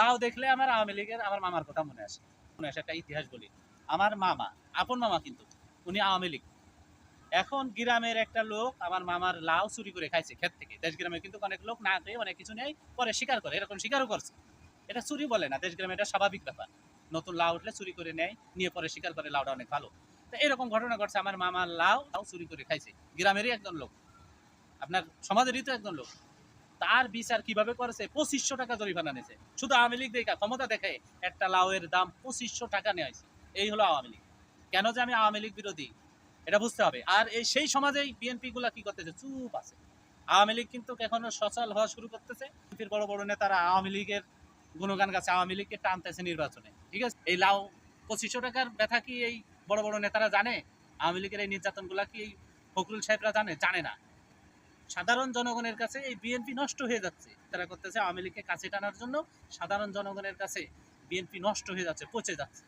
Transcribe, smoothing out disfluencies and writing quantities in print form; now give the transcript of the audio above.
লাউ দেখলে আমার আওয়ামী লীগের আমার মামার কথা মনে আসে একটা ইতিহাস বলি। আমার মামা, আপন মামা কিন্তু, উনি আওয়ামী লীগ। এখন গ্রামের একটা লোক আমার মামার লাউ চুরি করে খাইছে ক্ষেত থেকে। দেশ গ্রামে কিন্তু অনেক লোক না খেয়ে অনেক কিছু নেই, পরে স্বীকার করে, এরকম স্বীকারও করছে। এটা চুরি বলে না, দেশ গ্রামে এটা স্বাভাবিক ব্যাপার। নতুন লাউ উঠলে চুরি করে নেয়, নিয়ে পরে স্বীকার করে লাউটা অনেক ভালো। তো এরকম ঘটনা ঘটছে, আমার মামার লাউ চুরি করে খাইছে গ্রামেরই একজন লোক, আপনার সমাজেরই তো একজন লোক। তার বিচার কিভাবে করেছে, 2500 টাকা জরিমানা নিয়েছে শুধু আওয়ামী লীগ দেখা, ক্ষমতা দেখে একটা লাউয়ের দাম 2500 টাকা নেওয়া হয়েছে। এই হলো আওয়ামী লীগ। কেন যে আমি আওয়ামী লীগ বিরোধী এটা বুঝতে হবে। আর এই সেই সমাজেই বিএনপি গুলা কি করতেছে, চুপ আছে। আওয়ামী লীগ কিন্তু এখনো সচল হওয়া শুরু করতেছে। বিএনপির বড় বড় নেতারা আওয়ামী লীগের গুণগান গাছে, আওয়ামী লীগকে টানতেছে নির্বাচনে, ঠিক আছে। এই লাউ 2500 টাকার ব্যথা কি এই বড় বড় নেতারা জানে? আওয়ামী লীগের এই নির্যাতন গুলা কি এই ফখরুল সাহেবরা জানে না। সাধারণ জনগণের কাছে এই বিএনপি নষ্ট হয়ে যাচ্ছে। তারা করতেছে আওয়ামী লীগকে কাছে টানার জন্য, সাধারণ জনগণের কাছে বিএনপি নষ্ট হয়ে যাচ্ছে, পচে যাচ্ছে।